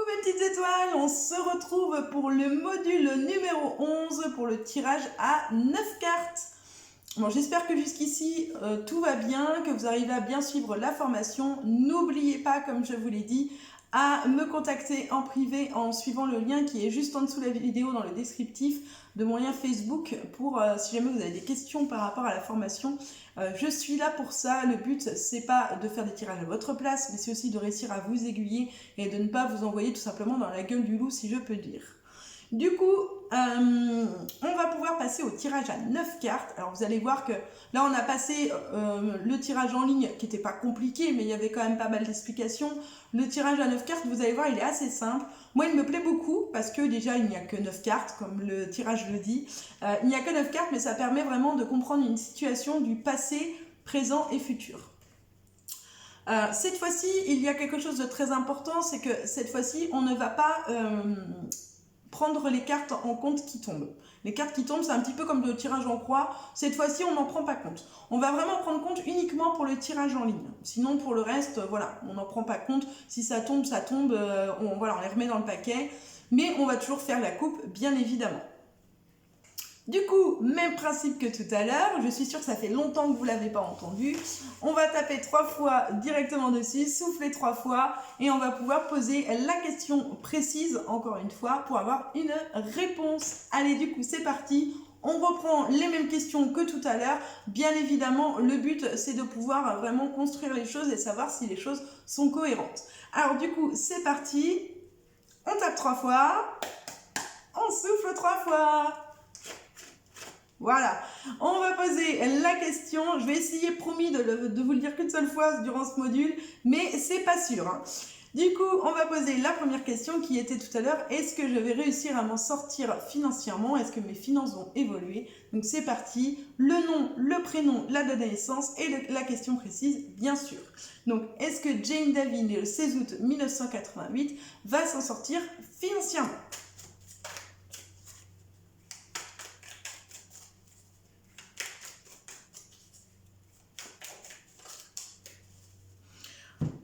mes petites étoiles, on se retrouve pour le module numéro 11 pour le tirage à 9 cartes. Bon, j'espère que jusqu'ici tout va bien, que vous arrivez à bien suivre la formation. N'oubliez pas, comme je vous l'ai dit, à me contacter en privé en suivant le lien qui est juste en dessous de la vidéo dans le descriptif de mon lien Facebook pour si jamais vous avez des questions par rapport à la formation. Je suis là pour ça. Le but, c'est pas de faire des tirages à votre place, mais c'est aussi de réussir à vous aiguiller et de ne pas vous envoyer tout simplement dans la gueule du loup, si je peux dire. Du coup, on va pouvoir passer au tirage à 9 cartes. Alors vous allez voir que là on a passé le tirage en ligne qui n'était pas compliqué, mais il y avait quand même pas mal d'explications. Le tirage à 9 cartes, vous allez voir, il est assez simple. Moi il me plaît beaucoup parce que déjà il n'y a que 9 cartes, comme le tirage le dit. Il n'y a que 9 cartes, mais ça permet vraiment de comprendre une situation du passé, présent et futur. Cette fois-ci, il y a quelque chose de très important, c'est que cette fois-ci, on ne va pas prendre les cartes en compte qui tombent. Les cartes qui tombent, c'est un petit peu comme le tirage en croix. Cette fois-ci, on n'en prend pas compte. On va vraiment prendre compte uniquement pour le tirage en ligne. Sinon, pour le reste, voilà, on n'en prend pas compte. Si ça tombe, ça tombe. On les remet dans le paquet. Mais on va toujours faire la coupe, bien évidemment. Du coup, même principe que tout à l'heure, je suis sûre que ça fait longtemps que vous ne l'avez pas entendu. On va taper 3 fois directement dessus, souffler 3 fois et on va pouvoir poser la question précise, encore une fois, pour avoir une réponse. Allez, du coup, c'est parti. On reprend les mêmes questions que tout à l'heure. Bien évidemment, le but, c'est de pouvoir vraiment construire les choses et savoir si les choses sont cohérentes. Alors, du coup, c'est parti. On tape 3 fois. On souffle 3 fois. Voilà, on va poser la question. Je vais essayer, promis, de vous le dire qu'une seule fois durant ce module, mais c'est pas sûr. Hein. Du coup, on va poser la première question qui était tout à l'heure. Est-ce que je vais réussir à m'en sortir financièrement? Est-ce que mes finances vont évoluer? Donc c'est parti. Le nom, le prénom, la date de naissance et la question précise, bien sûr. Donc, est-ce que Jane Davy, née le 16 août 1988, va s'en sortir financièrement?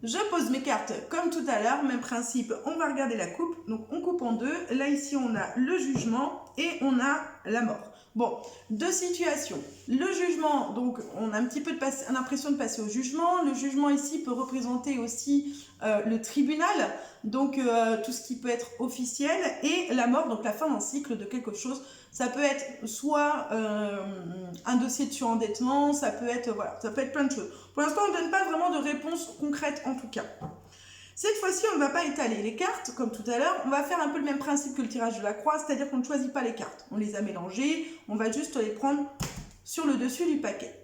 Je pose mes cartes comme tout à l'heure, même principe, on va regarder la coupe. Donc on coupe en deux. Là ici on a le jugement et on a la mort. Bon, deux situations. Le jugement, donc on a un petit peu l'impression de passer au jugement. Le jugement ici peut représenter aussi le tribunal, donc tout ce qui peut être officiel, et la mort, donc la fin d'un cycle de quelque chose. Ça peut être soit un dossier de surendettement, ça peut être plein de choses. Pour l'instant, on ne donne pas vraiment de réponse concrète en tout cas. Cette fois-ci, on ne va pas étaler les cartes, comme tout à l'heure. On va faire un peu le même principe que le tirage de la croix, c'est-à-dire qu'on ne choisit pas les cartes. On les a mélangées, on va juste les prendre sur le dessus du paquet.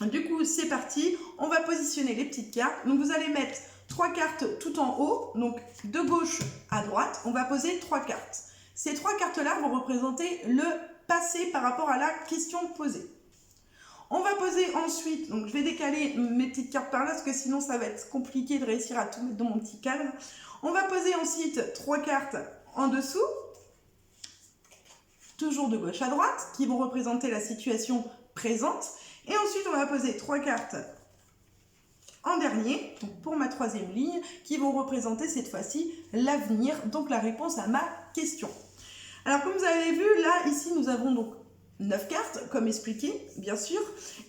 Du coup, c'est parti. On va positionner les petites cartes. Donc, vous allez mettre 3 cartes tout en haut, donc de gauche à droite. On va poser 3 cartes. Ces 3 cartes-là vont représenter le passé par rapport à la question posée. On va poser ensuite, donc je vais décaler mes petites cartes par là parce que sinon ça va être compliqué de réussir à tout mettre dans mon petit cadre. On va poser ensuite 3 cartes en dessous, toujours de gauche à droite, qui vont représenter la situation présente. Et ensuite on va poser 3 cartes en dernier, donc pour ma 3e ligne, qui vont représenter cette fois-ci l'avenir, donc la réponse à ma question. Alors comme vous avez vu, là ici nous avons donc 9 cartes, comme expliqué, bien sûr.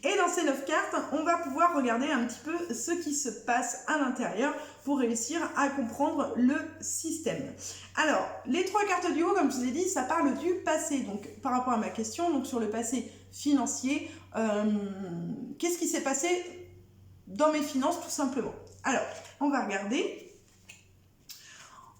Et dans ces 9 cartes, on va pouvoir regarder un petit peu ce qui se passe à l'intérieur pour réussir à comprendre le système. Alors, les 3 cartes du haut, comme je vous ai dit, ça parle du passé. Donc, par rapport à ma question, donc sur le passé financier, qu'est-ce qui s'est passé dans mes finances, tout simplement? Alors, on va regarder.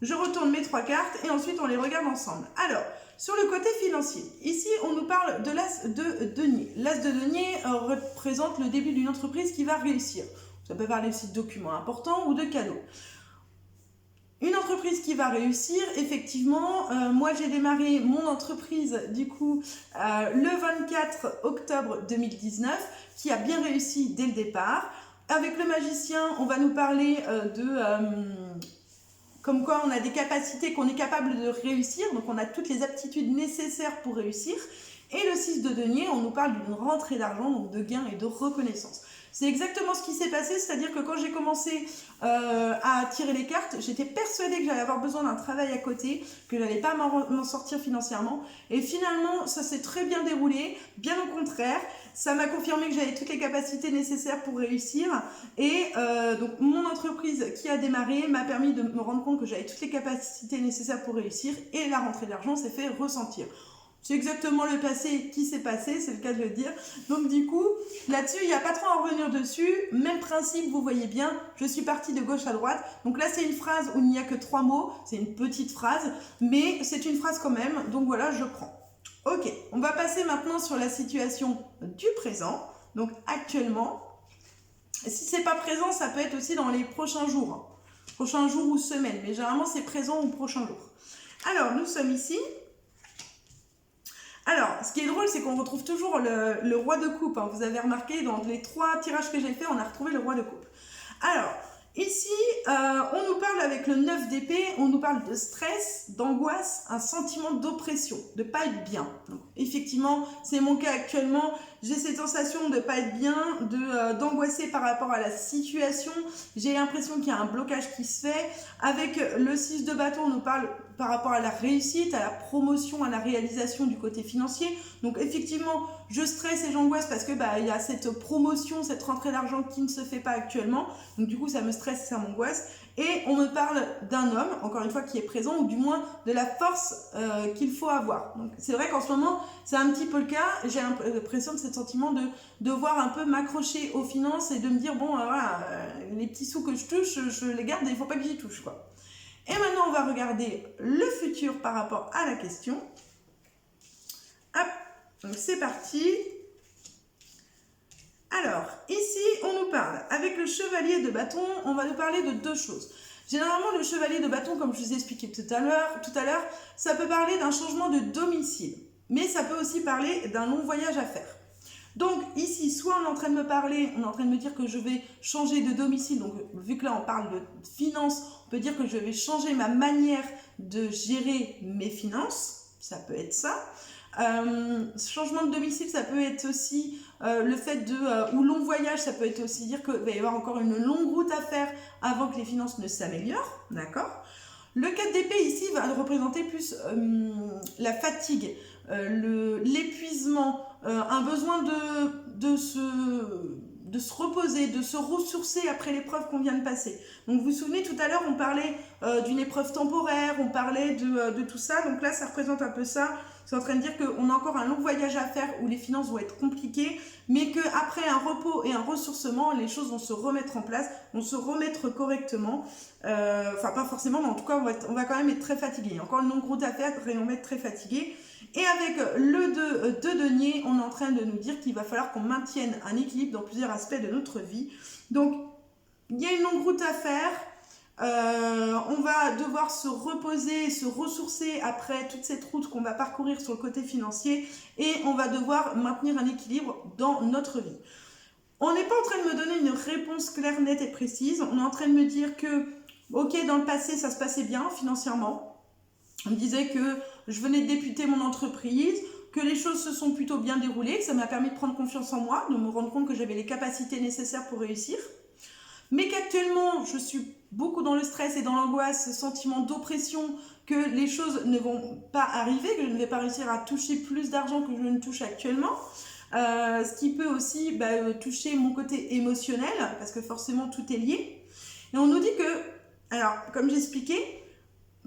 Je retourne mes 3 cartes et ensuite on les regarde ensemble. Alors, sur le côté financier, ici on nous parle de l'as de denier. L'as de denier représente le début d'une entreprise qui va réussir. Ça peut parler aussi de documents importants ou de cadeaux. Une entreprise qui va réussir, effectivement, moi j'ai démarré mon entreprise du coup le 24 octobre 2019 qui a bien réussi dès le départ. Avec le magicien, on va nous parler comme quoi on a des capacités, qu'on est capable de réussir, donc on a toutes les aptitudes nécessaires pour réussir. Et le 6 de denier, on nous parle d'une rentrée d'argent, donc de gains et de reconnaissance. C'est exactement ce qui s'est passé, c'est-à-dire que quand j'ai commencé à tirer les cartes, j'étais persuadée que j'allais avoir besoin d'un travail à côté, que j'allais pas m'en sortir financièrement. Et finalement, ça s'est très bien déroulé, bien au contraire. Ça m'a confirmé que j'avais toutes les capacités nécessaires pour réussir. Et donc, mon entreprise qui a démarré m'a permis de me rendre compte que j'avais toutes les capacités nécessaires pour réussir. Et la rentrée d'argent s'est fait ressentir. C'est exactement le passé qui s'est passé, c'est le cas de le dire. Donc du coup, là-dessus, il n'y a pas trop à en revenir dessus. Même principe, vous voyez bien, je suis partie de gauche à droite. Donc là, c'est une phrase où il n'y a que 3 mots. C'est une petite phrase, mais c'est une phrase quand même. Donc voilà, je prends. Ok, on va passer maintenant sur la situation du présent. Donc actuellement, si c'est pas présent, ça peut être aussi dans les prochains jours. Prochains jours ou semaines, mais généralement, c'est présent ou prochain jour. Alors, nous sommes ici. Alors, ce qui est drôle, c'est qu'on retrouve toujours le roi de coupe. Hein. Vous avez remarqué, dans les 3 tirages que j'ai fait, on a retrouvé le roi de coupe. Alors, ici, on nous parle avec le 9 d'épée, on nous parle de stress, d'angoisse, un sentiment d'oppression, de ne pas être bien. Donc, effectivement, c'est mon cas actuellement. J'ai cette sensation de ne pas être bien, d'angoisser par rapport à la situation. J'ai l'impression qu'il y a un blocage qui se fait. Avec le 6 de bâton, on nous parle par rapport à la réussite, à la promotion, à la réalisation du côté financier. Donc effectivement, je stresse et j'angoisse parce que il y a cette promotion, cette rentrée d'argent qui ne se fait pas actuellement. Donc du coup, ça me stresse et ça m'angoisse. Et on me parle d'un homme, encore une fois, qui est présent, ou du moins de la force qu'il faut avoir. Donc c'est vrai qu'en ce moment, c'est un petit peu le cas. J'ai l'impression de ce sentiment de devoir un peu m'accrocher aux finances et de me dire, bon, voilà, les petits sous que je touche, je les garde et il ne faut pas que j'y touche, quoi. Et maintenant, on va regarder le futur par rapport à la question. Hop, donc c'est parti. Alors, ici, on nous parle, avec le chevalier de bâton, on va nous parler de 2 choses. Généralement, le chevalier de bâton, comme je vous ai expliqué tout à l'heure, ça peut parler d'un changement de domicile. Mais ça peut aussi parler d'un long voyage à faire. Donc ici, soit on est en train de me parler, on est en train de me dire que je vais changer de domicile. Donc vu que là, on parle de finances, on peut dire que je vais changer ma manière de gérer mes finances. Ça peut être ça. Changement de domicile, ça peut être aussi le fait ou long voyage, ça peut être aussi dire qu'il va y avoir encore une longue route à faire avant que les finances ne s'améliorent, d'accord? Le 4 d'épée ici va représenter plus la fatigue, l'épuisement, un besoin de se reposer, de se ressourcer après l'épreuve qu'on vient de passer. Donc vous vous souvenez, tout à l'heure, on parlait d'une épreuve temporaire, on parlait de tout ça. Donc là, ça représente un peu ça. C'est en train de dire qu'on a encore un long voyage à faire où les finances vont être compliquées, mais qu'après un repos et un ressourcement, les choses vont se remettre en place, vont se remettre correctement. Enfin, pas forcément, mais en tout cas, on va quand même être très fatigué. Encore une longue route à faire et on va être très fatigué. Et avec le 2 de denier, on est en train de nous dire qu'il va falloir qu'on maintienne un équilibre dans plusieurs aspects de notre vie. Donc, il y a une longue route à faire. On va devoir se reposer, se ressourcer après toute cette route qu'on va parcourir sur le côté financier et on va devoir maintenir un équilibre dans notre vie. On n'est pas en train de me donner une réponse claire, nette et précise. On est en train de me dire que, ok, dans le passé, ça se passait bien financièrement. On me disait que je venais de débuter mon entreprise, que les choses se sont plutôt bien déroulées, que ça m'a permis de prendre confiance en moi, de me rendre compte que j'avais les capacités nécessaires pour réussir. Mais qu'actuellement, je suis beaucoup dans le stress et dans l'angoisse, ce sentiment d'oppression, que les choses ne vont pas arriver, que je ne vais pas réussir à toucher plus d'argent que je ne touche actuellement. Ce qui peut aussi toucher mon côté émotionnel, parce que forcément tout est lié. Et on nous dit que, alors comme j'ai expliqué,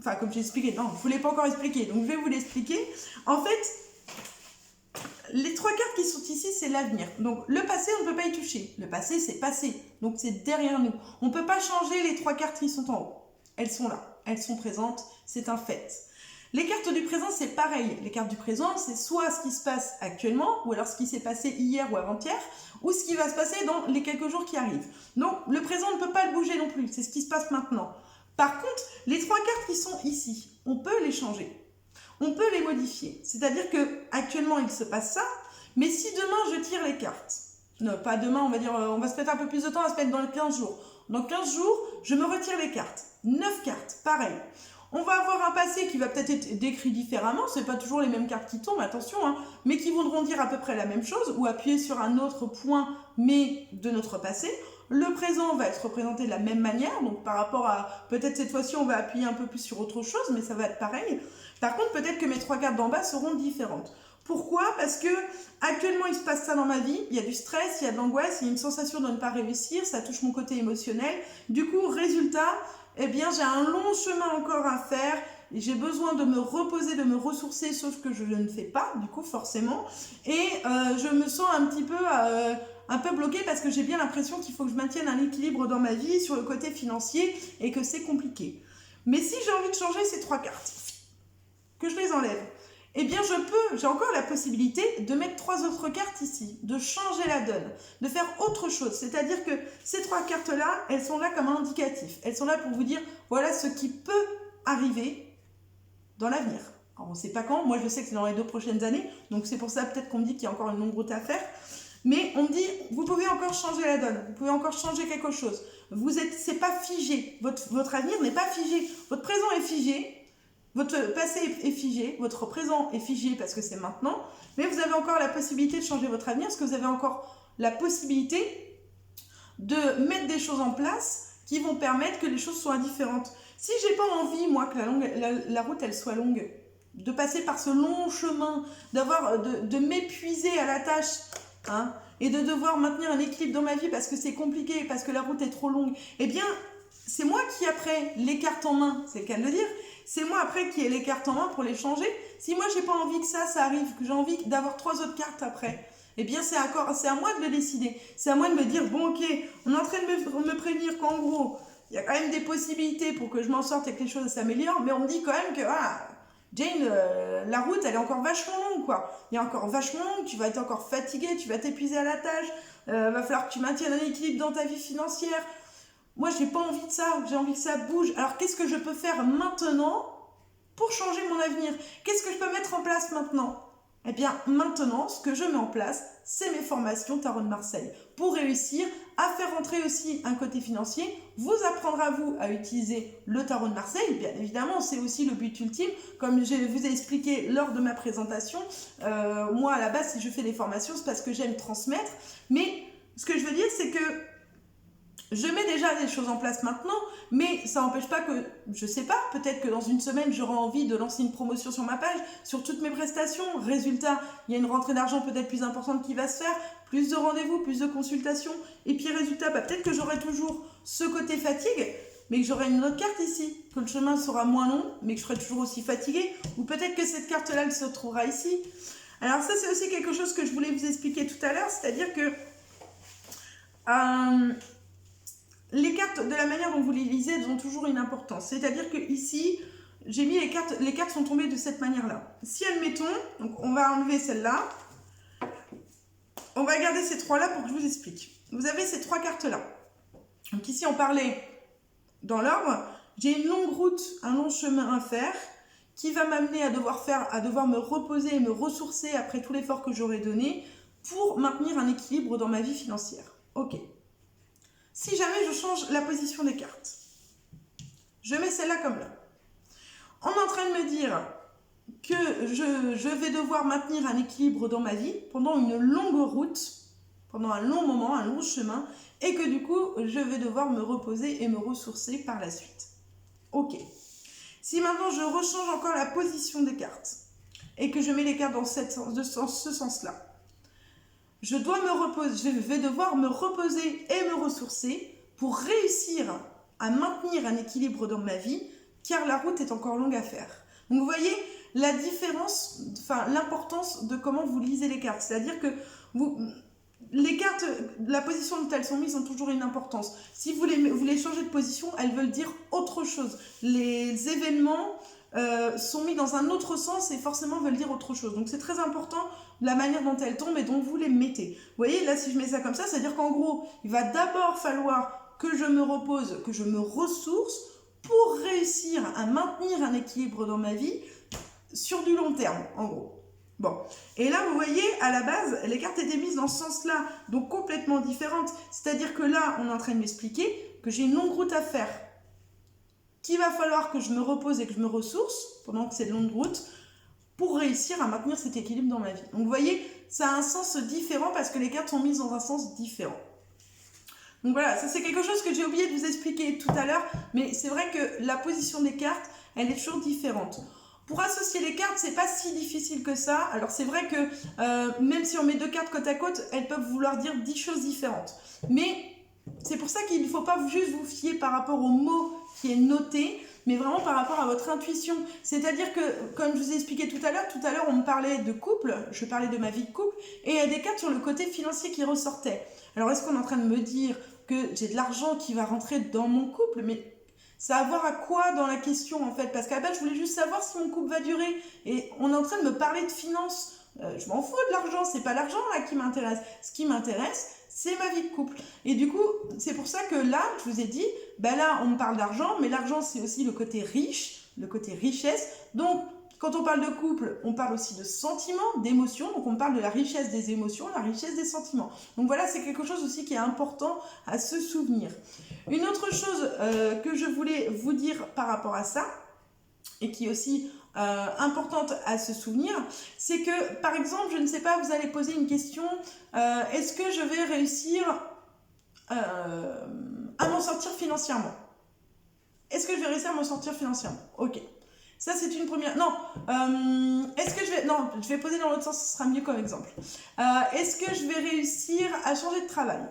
non, je ne vous l'ai pas encore expliqué, donc je vais vous l'expliquer. En fait, les 3 cartes qui sont ici, c'est l'avenir. Donc, le passé, on ne peut pas y toucher. Le passé, c'est passé. Donc, c'est derrière nous. On ne peut pas changer les 3 cartes qui sont en haut. Elles sont là. Elles sont présentes. C'est un fait. Les cartes du présent, c'est pareil. Les cartes du présent, c'est soit ce qui se passe actuellement, ou alors ce qui s'est passé hier ou avant-hier, ou ce qui va se passer dans les quelques jours qui arrivent. Donc, le présent, on ne peut pas le bouger non plus. C'est ce qui se passe maintenant. Par contre, les 3 cartes qui sont ici, on peut les changer. On peut les modifier. C'est-à-dire qu'actuellement, il se passe ça, mais si demain, je tire les cartes, non, pas demain, on va dire, on va se mettre un peu plus de temps, on va se mettre dans les 15 jours. Dans 15 jours, je me retire les cartes. 9 cartes, pareil. On va avoir un passé qui va peut-être être décrit différemment, c'est pas toujours les mêmes cartes qui tombent, attention, hein, mais qui voudront dire à peu près la même chose ou appuyer sur un autre point, mais de notre passé. Le présent va être représenté de la même manière, donc par rapport à, peut-être cette fois-ci on va appuyer un peu plus sur autre chose, mais ça va être pareil. Par contre, peut-être que mes 3 cartes d'en bas seront différentes. Pourquoi? Parce que actuellement il se passe ça dans ma vie, il y a du stress, il y a de l'angoisse, il y a une sensation de ne pas réussir, ça touche mon côté émotionnel. Du coup, résultat, eh bien j'ai un long chemin encore à faire, et j'ai besoin de me reposer, de me ressourcer, sauf que je ne fais pas, du coup forcément, et je me sens un petit peu bloquée parce que j'ai bien l'impression qu'il faut que je maintienne un équilibre dans ma vie sur le côté financier et que c'est compliqué. Mais si j'ai envie de changer ces 3 cartes, que je les enlève, eh bien j'ai encore la possibilité de mettre 3 autres cartes ici, de changer la donne, de faire autre chose. C'est-à-dire que ces 3 cartes-là, elles sont là comme un indicatif. Elles sont là pour vous dire, voilà ce qui peut arriver dans l'avenir. Alors on ne sait pas quand, moi je sais que c'est dans les 2 prochaines années, donc c'est pour ça peut-être qu'on me dit qu'il y a encore une longue route à faire. Mais on me dit, vous pouvez encore changer la donne, vous pouvez encore changer quelque chose. C'est pas figé, votre avenir n'est pas figé, votre présent est figé. Votre passé est figé, votre présent est figé parce que c'est maintenant, mais vous avez encore la possibilité de changer votre avenir parce que vous avez encore la possibilité de mettre des choses en place qui vont permettre que les choses soient différentes. Si j'ai pas envie, moi, que la route elle soit longue, de passer par ce long chemin, de m'épuiser à la tâche, hein, et de devoir maintenir un équilibre dans ma vie parce que c'est compliqué, parce que la route est trop longue, eh bien, c'est moi qui après les cartes en main, c'est le cas de le dire, c'est moi après qui ai les cartes en main pour les changer. Si moi j'ai pas envie que ça arrive, que j'ai envie d'avoir 3 autres cartes après, eh bien c'est à moi de le décider. C'est à moi de me dire, bon ok, on est en train de me prévenir qu'en gros, il y a quand même des possibilités pour que je m'en sorte et que les choses s'améliorent, mais on me dit quand même que, voilà, Jane, la route elle est encore vachement longue quoi. Il y a encore vachement longue, tu vas être encore fatiguée, tu vas t'épuiser à la tâche, va falloir que tu maintiennes un équilibre dans ta vie financière. Moi, j'ai pas envie de ça, j'ai envie que ça bouge. Alors, qu'est-ce que je peux faire maintenant pour changer mon avenir? Qu'est-ce que je peux mettre en place maintenant? Eh bien, maintenant, ce que je mets en place, c'est mes formations Tarot de Marseille. Pour réussir à faire entrer aussi un côté financier, vous apprendre à vous à utiliser le Tarot de Marseille. Bien évidemment, c'est aussi le but ultime. Comme je vous ai expliqué lors de ma présentation, moi, à la base, si je fais des formations, c'est parce que j'aime transmettre. Mais ce que je veux dire, c'est que je mets déjà des choses en place maintenant, mais ça n'empêche pas que, je sais pas, peut-être que dans une semaine, j'aurai envie de lancer une promotion sur ma page, sur toutes mes prestations. Résultat, il y a une rentrée d'argent peut-être plus importante qui va se faire, plus de rendez-vous, plus de consultations. Et puis résultat, peut-être que j'aurai toujours ce côté fatigue, mais que j'aurai une autre carte ici, que le chemin sera moins long, mais que je serai toujours aussi fatiguée. Ou peut-être que cette carte-là, elle se trouvera ici. Alors ça, c'est aussi quelque chose que je voulais vous expliquer tout à l'heure, c'est-à-dire que... les cartes, de la manière dont vous les lisez, elles ont toujours une importance. C'est-à-dire que ici, j'ai mis les cartes sont tombées de cette manière-là. Si admettons, donc on va enlever celle-là, on va garder ces 3-là pour que je vous explique. Vous avez ces 3 cartes-là. Donc ici, on parlait dans l'ordre, j'ai une longue route, un long chemin à faire, qui va m'amener à devoir me reposer et me ressourcer après tout l'effort que j'aurais donné pour maintenir un équilibre dans ma vie financière. Ok. Si jamais je change la position des cartes, je mets celle-là comme là. On est en train de me dire que je vais devoir maintenir un équilibre dans ma vie pendant une longue route, pendant un long moment, un long chemin, et que du coup, je vais devoir me reposer et me ressourcer par la suite. Ok. Si maintenant je rechange encore la position des cartes, et que je mets les cartes dans ce sens-là, je vais devoir me reposer et me ressourcer pour réussir à maintenir un équilibre dans ma vie, car la route est encore longue à faire. Donc vous voyez la différence, enfin l'importance de comment vous lisez les cartes. C'est-à-dire que les cartes, la position dont elles sont mises ont toujours une importance. Si vous les changez de position, elles veulent dire autre chose. Les événements sont mis dans un autre sens et forcément veulent dire autre chose. Donc c'est très important la manière dont elles tombent et dont vous les mettez. Vous voyez, là si je mets ça comme ça, c'est-à-dire qu'en gros, il va d'abord falloir que je me repose, que je me ressource pour réussir à maintenir un équilibre dans ma vie sur du long terme, en gros. Bon, et là vous voyez, à la base, les cartes étaient mises dans ce sens-là, donc complètement différentes. C'est-à-dire que là, on est en train de m'expliquer que j'ai une longue route à faire, qu'il va falloir que je me repose et que je me ressource pendant que c'est de longue route pour réussir à maintenir cet équilibre dans ma vie. Donc vous voyez, ça a un sens différent parce que les cartes sont mises dans un sens différent. Donc voilà, ça c'est quelque chose que j'ai oublié de vous expliquer tout à l'heure, mais c'est vrai que la position des cartes, elle est toujours différente. Pour associer les cartes, c'est pas si difficile que ça. Alors c'est vrai que même si on met 2 cartes côte à côte, elles peuvent vouloir dire 10 choses différentes. Mais c'est pour ça qu'il ne faut pas juste vous fier par rapport au mot qui est noté, mais vraiment par rapport à votre intuition. C'est-à-dire que, comme je vous ai expliqué tout à l'heure on me parlait de couple, je parlais de ma vie de couple, et il y a des cartes sur le côté financier qui ressortaient. Alors est-ce qu'on est en train de me dire que j'ai de l'argent qui va rentrer dans mon couple? Mais ça a à voir à quoi dans la question en fait? Parce qu'à la base je voulais juste savoir si mon couple va durer, et on est en train de me parler de finances. Je m'en fous de l'argent, c'est pas l'argent là qui m'intéresse. Ce qui m'intéresse, c'est ma vie de couple. Et du coup, c'est pour ça que là, je vous ai dit, ben là, on me parle d'argent, mais l'argent, c'est aussi le côté riche, le côté richesse. Donc, quand on parle de couple, on parle aussi de sentiments, d'émotions. Donc, on parle de la richesse des émotions, la richesse des sentiments. Donc, voilà, c'est quelque chose aussi qui est important à se souvenir. Une autre chose que je voulais vous dire par rapport à ça, et qui est aussi importante à se souvenir, c'est que, par exemple, je ne sais pas, vous allez poser une question, est-ce que je vais réussir à m'en sortir financièrement? Est-ce que je vais réussir à m'en sortir financièrement? Ok. Ça, c'est une première... Non. Est-ce que je vais... Non, je vais poser dans l'autre sens, ce sera mieux comme exemple. Est-ce que je vais réussir à changer de travail?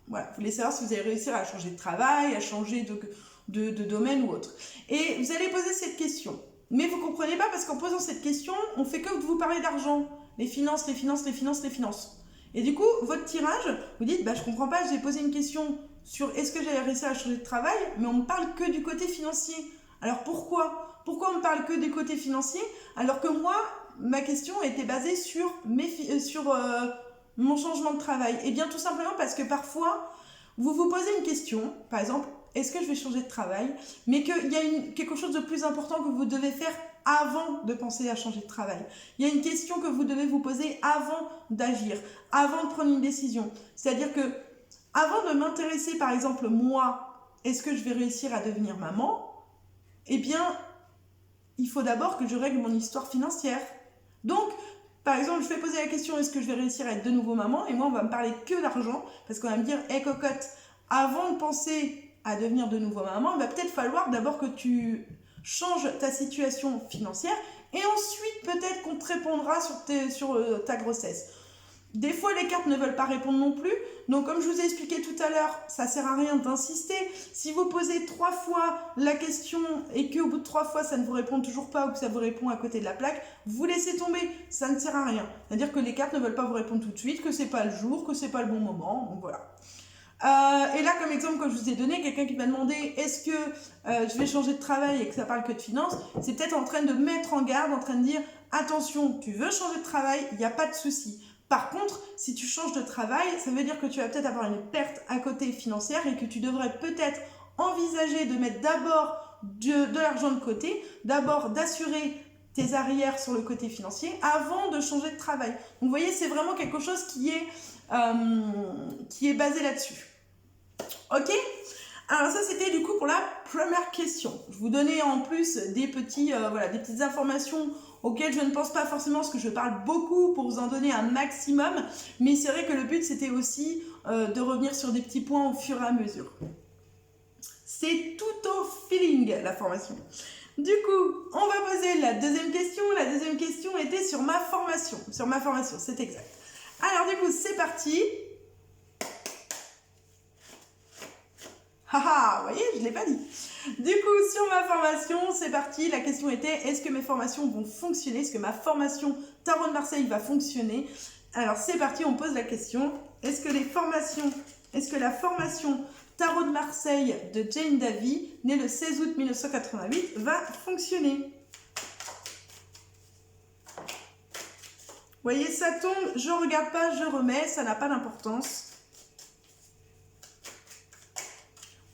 Voilà, vous voulez savoir si vous allez réussir à changer de travail, à changer de domaine ou autre. Et vous allez poser cette question. Mais vous ne comprenez pas parce qu'en posant cette question, on fait que vous parler d'argent. Les finances, les finances, les finances, les finances. Et du coup, votre tirage, vous dites, bah, je ne comprends pas, j'ai posé une question sur est-ce que j'allais réussir à changer de travail, mais on ne me parle que du côté financier. Alors pourquoi? Pourquoi on ne parle que du côté financier alors que moi, ma question était basée sur, mon changement de travail? Eh bien tout simplement parce que parfois, vous vous posez une question, par exemple, est-ce que je vais changer de travail? Mais qu'il y a quelque chose de plus important que vous devez faire avant de penser à changer de travail. Il y a une question que vous devez vous poser avant d'agir, avant de prendre une décision. C'est-à-dire que avant de m'intéresser, par exemple, moi, est-ce que je vais réussir à devenir maman? Eh bien, il faut d'abord que je règle mon histoire financière. Donc, par exemple, je vais poser la question, est-ce que je vais réussir à être de nouveau maman? Et moi, on va me parler que d'argent, parce qu'on va me dire, hé cocotte, avant de penser à devenir de nouveau maman, il va peut-être falloir d'abord que tu changes ta situation financière, et ensuite, peut-être qu'on te répondra sur ta grossesse. Des fois, les cartes ne veulent pas répondre non plus. Donc, comme je vous ai expliqué tout à l'heure, ça ne sert à rien d'insister. Si vous posez 3 fois la question et qu'au bout de 3 fois, ça ne vous répond toujours pas ou que ça vous répond à côté de la plaque, vous laissez tomber. Ça ne sert à rien. C'est-à-dire que les cartes ne veulent pas vous répondre tout de suite, que ce n'est pas le jour, que ce n'est pas le bon moment. Donc, voilà. Et là, comme exemple que je vous ai donné, quelqu'un qui m'a demandé est-ce que je vais changer de travail et que ça parle que de finances, c'est peut-être en train de mettre en garde, en train de dire attention, tu veux changer de travail, il n'y a pas de souci. Par contre, si tu changes de travail, ça veut dire que tu vas peut-être avoir une perte à côté financière et que tu devrais peut-être envisager de mettre d'abord de l'argent de côté, d'abord d'assurer tes arrières sur le côté financier avant de changer de travail. Donc vous voyez, c'est vraiment quelque chose qui est basé là-dessus. Ok? Alors ça, c'était du coup pour la première question. Je vous donnais en plus des petites informations auxquelles je ne pense pas forcément parce que je parle beaucoup pour vous en donner un maximum. Mais c'est vrai que le but, c'était aussi de revenir sur des petits points au fur et à mesure. C'est tout au feeling, la formation. Du coup, on va poser la deuxième question. La deuxième question était sur ma formation. Sur ma formation, c'est exact. Alors du coup, c'est parti. Haha, vous voyez, je ne l'ai pas dit. Du coup, sur ma formation, c'est parti. La question était, est-ce que mes formations vont fonctionner? Est-ce que ma formation Tarot de Marseille va fonctionner? Alors, c'est parti, on pose la question. Est-ce que la formation Tarot de Marseille de Jane Davy, née le 16 août 1988, va fonctionner? Vous voyez, ça tombe, je ne regarde pas, je remets, ça n'a pas d'importance.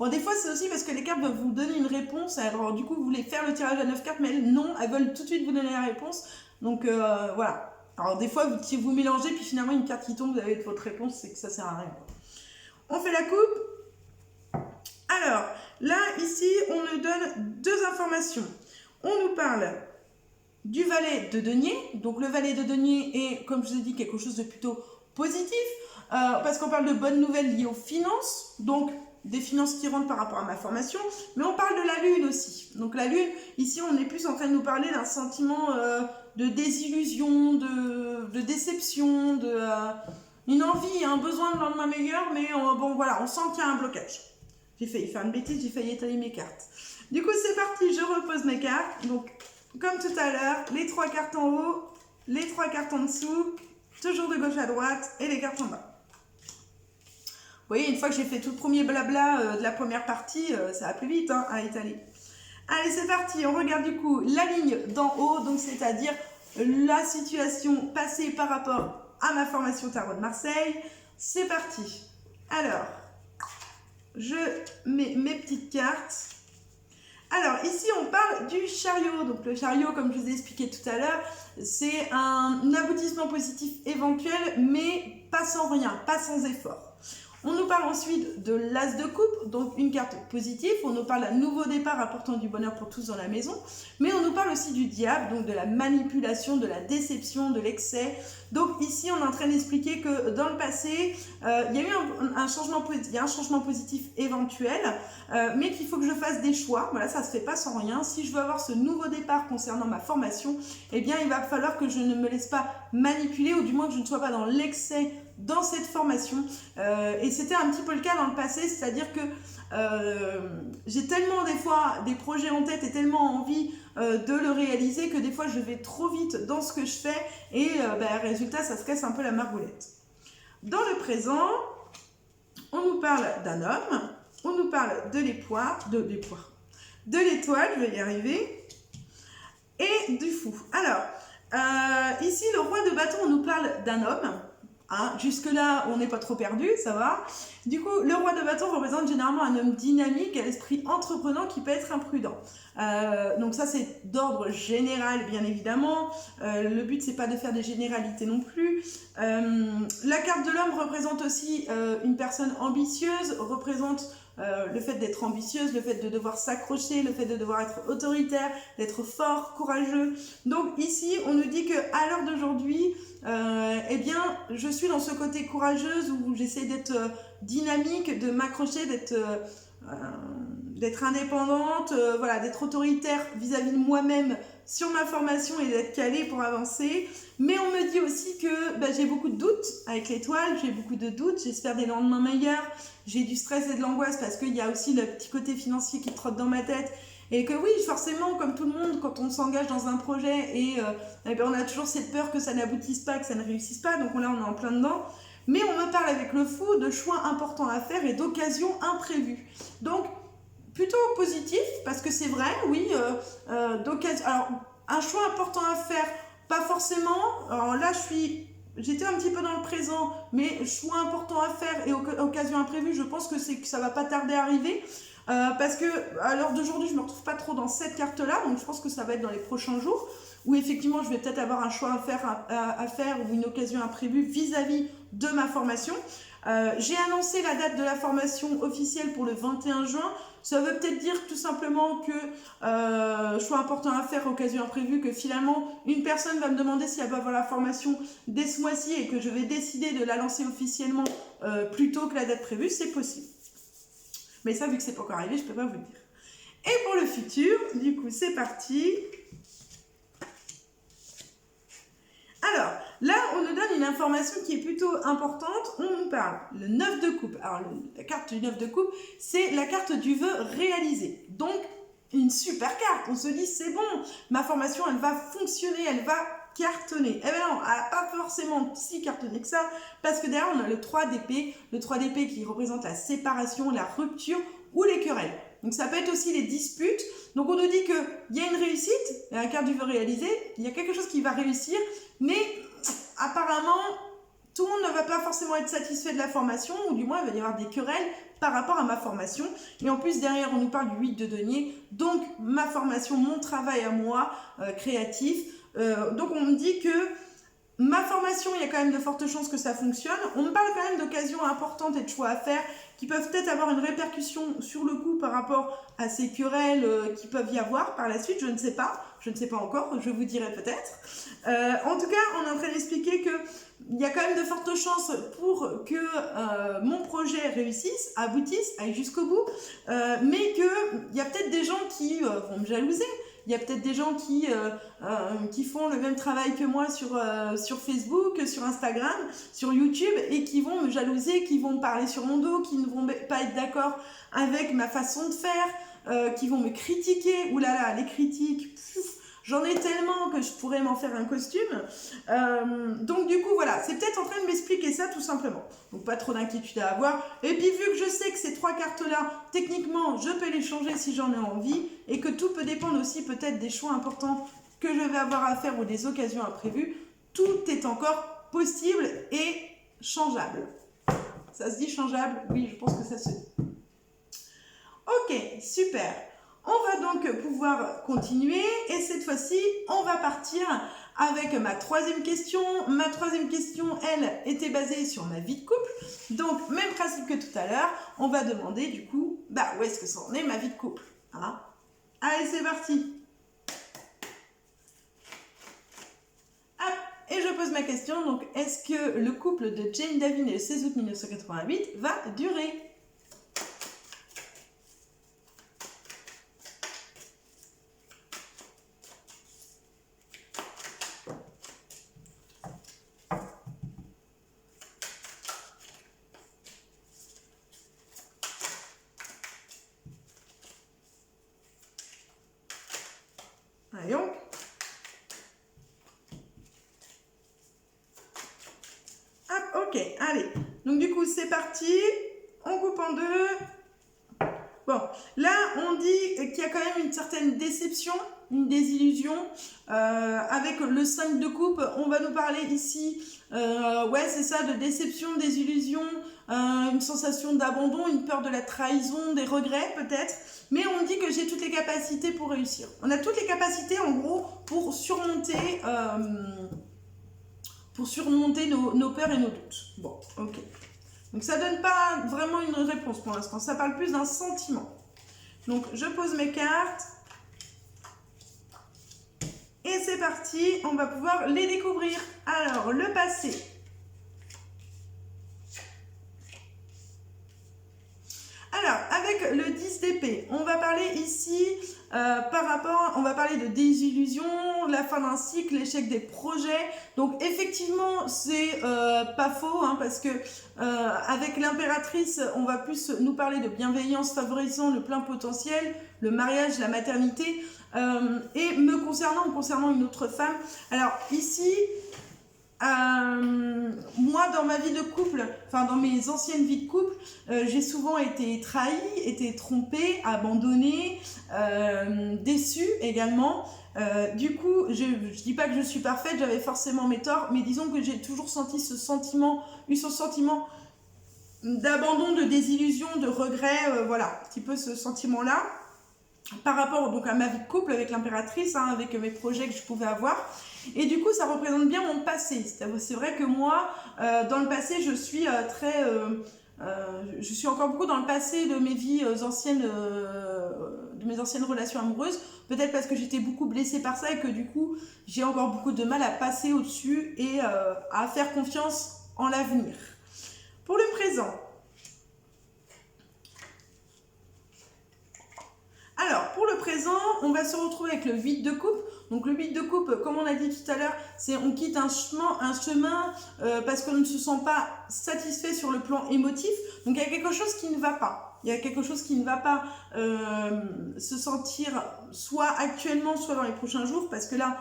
Bon, des fois, c'est aussi parce que les cartes veulent vous donner une réponse. Alors, du coup, vous voulez faire le tirage à 9 cartes, mais elles, non, elles veulent tout de suite vous donner la réponse. Donc, voilà. Alors, des fois, si vous mélangez, puis finalement, une carte qui tombe, vous avez votre réponse, c'est que ça sert à rien. On fait la coupe. Alors, là, ici, on nous donne deux informations. On nous parle du valet de denier. Donc, le valet de denier est, comme je vous ai dit, quelque chose de plutôt positif, parce qu'on parle de bonnes nouvelles liées aux finances, donc des finances qui rentrent par rapport à ma formation, mais on parle de la lune aussi. Donc la lune, ici on est plus en train de nous parler d'un sentiment de désillusion, de déception, une envie, un besoin de lendemain meilleur, mais bon voilà, on sent qu'il y a un blocage. J'ai failli faire une bêtise, j'ai failli étaler mes cartes. Du coup c'est parti, je repose mes cartes. Donc comme tout à l'heure, les 3 cartes en haut, les 3 cartes en dessous, toujours de gauche à droite et les cartes en bas. Vous voyez, une fois que j'ai fait tout le premier blabla de la première partie, ça va plus vite hein, à étaler. Allez, c'est parti. On regarde du coup la ligne d'en haut, donc c'est-à-dire la situation passée par rapport à ma formation Tarot de Marseille. C'est parti. Alors, je mets mes petites cartes. Alors, ici, on parle du chariot. Donc, le chariot, comme je vous ai expliqué tout à l'heure, c'est un aboutissement positif éventuel, mais pas sans rien, pas sans effort. On nous parle ensuite de l'as de coupe, donc une carte positive. On nous parle d'un nouveau départ apportant du bonheur pour tous dans la maison. Mais on nous parle aussi du diable, donc de la manipulation, de la déception, de l'excès. Donc ici, on est en train d'expliquer que dans le passé, il y a eu un changement positif éventuel, mais qu'il faut que je fasse des choix. Voilà, ça ne se fait pas sans rien. Si je veux avoir ce nouveau départ concernant ma formation, eh bien, il va falloir que je ne me laisse pas manipuler, ou du moins que je ne sois pas dans l'excès dans cette formation. Et c'était un petit peu le cas dans le passé, c'est-à-dire que j'ai tellement des fois des projets en tête et tellement envie de le réaliser que des fois je vais trop vite dans ce que je fais et résultat ça se casse un peu la margoulette. Dans le présent, on nous parle d'un homme, on nous parle de l'étoile, je vais y arriver, et du fou. Alors, ici le roi de bâton, on nous parle d'un homme. Hein, jusque-là, on n'est pas trop perdu, ça va. Du coup, le roi de bâton représente généralement un homme dynamique, à l'esprit entreprenant qui peut être imprudent. Donc ça, c'est d'ordre général, bien évidemment. Le but, c'est pas de faire des généralités non plus. La carte de l'homme représente aussi une personne ambitieuse, représente le fait d'être ambitieuse, le fait de devoir s'accrocher, le fait de devoir être autoritaire, d'être fort, courageux. Donc ici, on nous dit qu'à l'heure d'aujourd'hui, eh bien, je suis dans ce côté courageuse où j'essaie d'être dynamique, de m'accrocher, d'être indépendante, voilà, d'être autoritaire vis-à-vis de moi-même sur ma formation et d'être calée pour avancer. Mais on me dit aussi que j'ai beaucoup de doutes avec l'étoile, j'ai beaucoup de doutes, j'espère des lendemains meilleurs, j'ai du stress et de l'angoisse parce qu'il y a aussi le petit côté financier qui trotte dans ma tête. Et que oui, forcément, comme tout le monde, quand on s'engage dans un projet on a toujours cette peur que ça n'aboutisse pas, que ça ne réussisse pas, donc là on est en plein dedans. Mais on me parle avec le fou de choix importants à faire et d'occasions imprévues. Donc, plutôt positif, parce que c'est vrai, oui, d'occasion. Alors, un choix important à faire, pas forcément. Alors là, j'étais un petit peu dans le présent, mais choix important à faire et occasion imprévue, je pense que ça va pas tarder à arriver. Parce que à l'heure d'aujourd'hui, je ne me retrouve pas trop dans cette carte-là, donc je pense que ça va être dans les prochains jours, où effectivement, je vais peut-être avoir un choix à faire ou une occasion imprévue vis-à-vis de ma formation. J'ai annoncé la date de la formation officielle pour le 21 juin. Ça veut peut-être dire tout simplement que choix important à faire, occasion imprévue, que finalement une personne va me demander si elle va avoir la formation dès ce mois-ci et que je vais décider de la lancer officiellement plus tôt que la date prévue, c'est possible. Mais ça, vu que c'est pas encore arrivé, je peux pas vous le dire. Et pour le futur, du coup, c'est parti. Alors, là, on nous donne une information qui est plutôt importante. On nous parle le 9 de coupe. Alors, la carte du 9 de coupe, c'est la carte du vœu réalisé. Donc, une super carte. On se dit, c'est bon, ma formation, elle va fonctionner, elle va cartonner. Eh bien non, elle n'a pas forcément si cartonné que ça, parce que derrière, on a le 3 d'épée. Le 3 d'épée qui représente la séparation, la rupture ou les querelles. Donc, ça peut être aussi les disputes. Donc, on nous dit qu'il y a une réussite, il y a la carte du vœu réalisé, il y a quelque chose qui va réussir, mais apparemment, tout le monde ne va pas forcément être satisfait de la formation, ou du moins, il va y avoir des querelles par rapport à ma formation. Et en plus, derrière, on nous parle du 8 de denier, donc ma formation, mon travail à moi, créatif. Donc, on me dit que ma formation, il y a quand même de fortes chances que ça fonctionne. On me parle quand même d'occasions importantes et de choix à faire qui peuvent peut-être avoir une répercussion sur le coup par rapport à ces querelles qui peuvent y avoir par la suite. Je ne sais pas. Je ne sais pas encore. Je vous dirai peut-être. En tout cas, on est en train d'expliquer que il y a quand même de fortes chances pour que mon projet réussisse, aboutisse, aille jusqu'au bout, mais qu'il y a peut-être des gens qui vont me jalouser. Il y a peut-être des gens qui font le même travail que moi sur Facebook, sur Instagram, sur YouTube et qui vont me jalouser, qui vont me parler sur mon dos, qui ne vont pas être d'accord avec ma façon de faire, qui vont me critiquer. Ouh là là, les critiques, j'en ai tellement que je pourrais m'en faire un costume. Donc du coup, voilà, c'est peut-être en train de m'expliquer ça tout simplement. Donc pas trop d'inquiétude à avoir. Et puis vu que je sais que ces 3 cartes-là, techniquement, je peux les changer si j'en ai envie. Et que tout peut dépendre aussi peut-être des choix importants que je vais avoir à faire ou des occasions imprévues. Tout est encore possible et changeable. Ça se dit changeable? Oui, je pense que ça se dit. Ok, super. On va donc pouvoir continuer et cette fois-ci, on va partir avec ma 3e question. Ma 3e question, elle, était basée sur ma vie de couple. Donc, même principe que tout à l'heure, on va demander du coup, où est-ce que ça en est ma vie de couple, hein? Allez, c'est parti. Hop, et je pose ma question. Donc, est-ce que le couple de Jane Davin et le 16 août 1988 va durer? Voyons. Hop, ok, allez. Donc du coup, c'est parti. On coupe en deux. Bon, là, on dit qu'il y a quand même une certaine déception, une désillusion. Avec le 5 de coupe, on va nous parler ici, ouais, c'est ça, de déception, désillusion, une sensation d'abandon, une peur de la trahison, des regrets peut-être. Mais on dit que j'ai toutes les capacités pour réussir. On a toutes les capacités, en gros, pour surmonter nos peurs et nos doutes. Bon, ok. Donc ça donne pas vraiment une réponse pour l'instant. Ça parle plus d'un sentiment. Donc je pose mes cartes. Et c'est parti. On va pouvoir les découvrir. Alors, le passé. Alors, avec le 10 d'épée, on va parler ici on va parler de désillusion, la fin d'un cycle, l'échec des projets. Donc effectivement, c'est pas faux, hein, parce que avec l'impératrice, on va plus nous parler de bienveillance favorisant le plein potentiel, le mariage, la maternité. Et concernant une autre femme. Alors ici, moi dans ma vie de couple, enfin dans mes anciennes vies de couple, j'ai souvent été trahie, été trompée, abandonnée, déçue également. Du coup, je dis pas que je suis parfaite, j'avais forcément mes torts, mais disons que j'ai toujours senti ce sentiment d'abandon, de désillusion, de regret, voilà, un petit peu ce sentiment-là. Par rapport donc à ma vie de couple avec l'impératrice, hein, avec mes projets que je pouvais avoir. Et du coup, ça représente bien mon passé. C'est vrai que moi, dans le passé, je suis je suis encore beaucoup dans le passé de mes vies anciennes, de mes anciennes relations amoureuses. Peut-être parce que j'étais beaucoup blessée par ça et que du coup, j'ai encore beaucoup de mal à passer au-dessus et à faire confiance en l'avenir. Pour le présent. Alors, pour le présent, on va se retrouver avec le 8 de coupe. Donc le 8 de coupe, comme on a dit tout à l'heure, c'est on quitte un chemin parce qu'on ne se sent pas satisfait sur le plan émotif. Donc il y a quelque chose qui ne va pas. Il y a quelque chose qui ne va pas se sentir soit actuellement, soit dans les prochains jours, parce que là,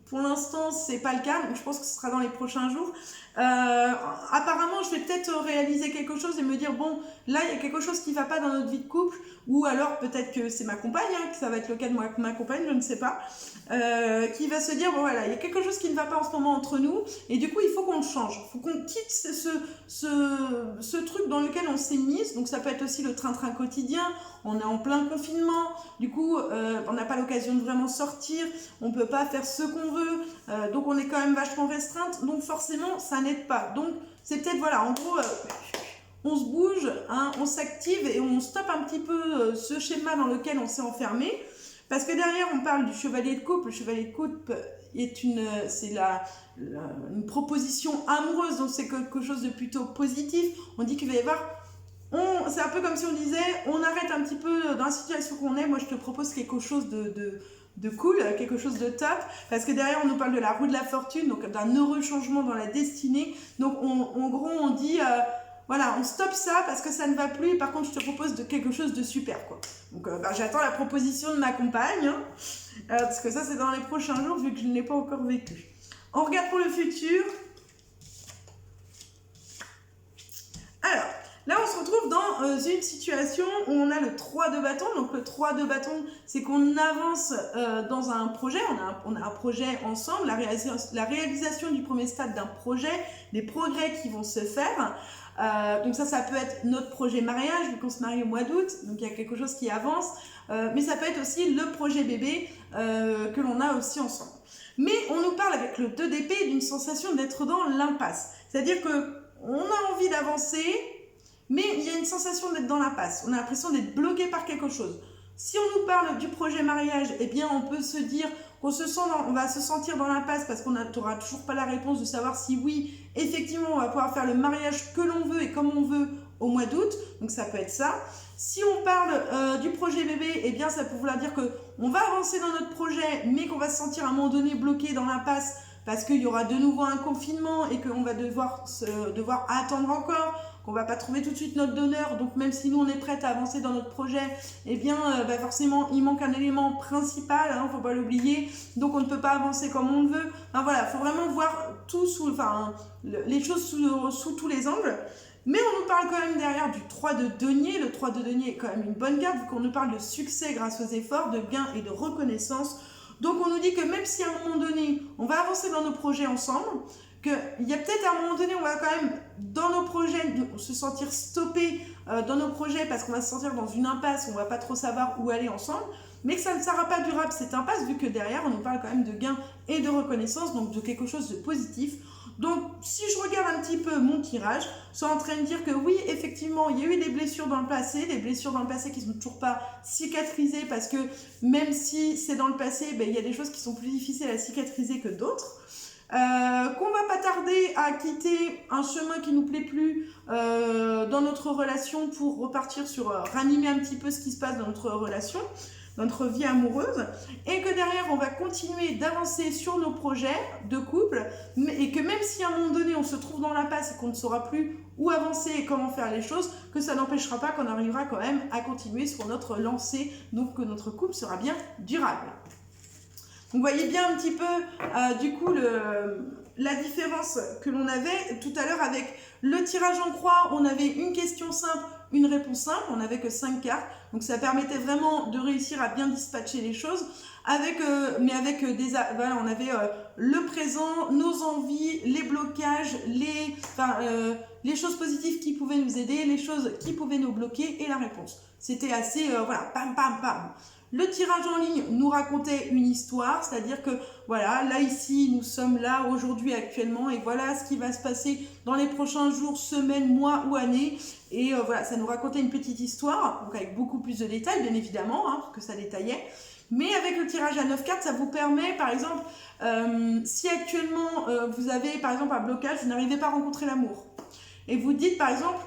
pour l'instant, c'est pas le cas, donc je pense que ce sera dans les prochains jours. Apparemment, je vais peut-être réaliser quelque chose et me dire, bon, là, il y a quelque chose qui ne va pas dans notre vie de couple, ou alors peut-être que c'est ma compagne, hein, que ça va être le cas de ma compagne, je ne sais pas, qui va se dire, bon voilà, il y a quelque chose qui ne va pas en ce moment entre nous, et du coup, il faut qu'on le change. Il faut qu'on quitte ce truc dans lequel on s'est mise, donc ça peut être aussi le train-train quotidien, on est en plein confinement, du coup, on n'a pas l'occasion de vraiment sortir, on ne peut pas faire ce qu'on veut, veut, donc on est quand même vachement restreinte, donc forcément ça n'aide pas. Donc c'est peut-être, voilà, en gros, on se bouge, hein, on s'active et on stoppe un petit peu ce schéma dans lequel on s'est enfermé. Parce que derrière, on parle du chevalier de coupe. Le chevalier de coupe est une proposition amoureuse, donc c'est quelque chose de plutôt positif. On dit qu'il va y avoir... c'est un peu comme si on disait, on arrête un petit peu dans la situation qu'on est. Moi, je te propose quelque chose de cool, quelque chose de top. Parce que derrière, on nous parle de la roue de la fortune, donc d'un heureux changement dans la destinée. Donc, en gros, on dit... voilà, on stoppe ça parce que ça ne va plus. Par contre, je te propose quelque chose de super, quoi. Donc, j'attends la proposition de ma compagne, hein, parce que ça, c'est dans les prochains jours, vu que je ne l'ai pas encore vécu. On regarde pour le futur. Alors, là, on se retrouve dans une situation où on a le 3 de bâton. Donc, le 3 de bâton, c'est qu'on avance dans un projet. On a un projet ensemble, la réalisation du premier stade d'un projet, des progrès qui vont se faire. Donc ça peut être notre projet mariage, vu qu'on se marie au mois d'août, donc il y a quelque chose qui avance, mais ça peut être aussi le projet bébé que l'on a aussi ensemble. Mais on nous parle avec le 2 d'épée d'une sensation d'être dans l'impasse, c'est-à-dire qu'on a envie d'avancer, mais il y a une sensation d'être dans l'impasse, on a l'impression d'être bloqué par quelque chose. Si on nous parle du projet mariage, eh bien on peut se dire qu'on on va se sentir dans l'impasse parce qu'on n'aura toujours pas la réponse de savoir si oui, effectivement, on va pouvoir faire le mariage que l'on veut et comme on veut au mois d'août. Donc ça peut être ça. Si on parle du projet bébé, eh bien ça peut vouloir dire qu'on va avancer dans notre projet, mais qu'on va se sentir à un moment donné bloqué dans l'impasse parce qu'il y aura de nouveau un confinement et qu'on va devoir attendre encore, qu'on va pas trouver tout de suite notre donneur. Donc même si nous on est prête à avancer dans notre projet, eh bien forcément il manque un élément principal, hein, faut pas l'oublier. Donc on ne peut pas avancer comme on le veut. Enfin voilà, faut vraiment voir tout les choses sous tous les angles. Mais on nous parle quand même derrière du 3 de denier. Le 3 de denier est quand même une bonne carte vu qu'on nous parle de succès grâce aux efforts, de gains et de reconnaissance. Donc on nous dit que même si à un moment donné, on va avancer dans nos projets ensemble, qu'il y a peut-être à un moment donné, on va quand même dans nos projets se sentir stoppé dans nos projets parce qu'on va se sentir dans une impasse, on ne va pas trop savoir où aller ensemble, mais que ça ne sera pas durable cette impasse vu que derrière on nous parle quand même de gains et de reconnaissance, donc de quelque chose de positif. Donc si je regarde un petit peu mon tirage, c'est en train de dire que oui, effectivement, il y a eu des blessures dans le passé, qui ne sont toujours pas cicatrisées parce que même si c'est dans le passé, il y a des choses qui sont plus difficiles à cicatriser que d'autres. Qu'on va pas tarder à quitter un chemin qui nous plaît plus dans notre relation pour repartir sur ranimer un petit peu ce qui se passe dans notre relation, notre vie amoureuse, et que derrière on va continuer d'avancer sur nos projets de couple, et que même si à un moment donné on se trouve dans l'impasse et qu'on ne saura plus où avancer et comment faire les choses, que ça n'empêchera pas qu'on arrivera quand même à continuer sur notre lancée, donc que notre couple sera bien durable. Donc vous voyez bien un petit peu du coup la différence que l'on avait tout à l'heure avec le tirage en croix. On avait une question simple, une réponse simple, on n'avait que 5 cartes, donc ça permettait vraiment de réussir à bien dispatcher les choses, voilà, on avait le présent, nos envies, les blocages, les choses positives qui pouvaient nous aider, les choses qui pouvaient nous bloquer et la réponse. C'était assez, voilà, pam, pam, pam. Le tirage en ligne nous racontait une histoire, c'est-à-dire que voilà, là ici, nous sommes là aujourd'hui actuellement et voilà ce qui va se passer dans les prochains jours, semaines, mois ou années. Et voilà, ça nous racontait une petite histoire, donc avec beaucoup plus de détails, bien évidemment, hein, parce que ça détaillait. Mais avec le tirage à 9 cartes, ça vous permet, par exemple, si actuellement vous avez par exemple un blocage, vous n'arrivez pas à rencontrer l'amour. Et vous dites par exemple...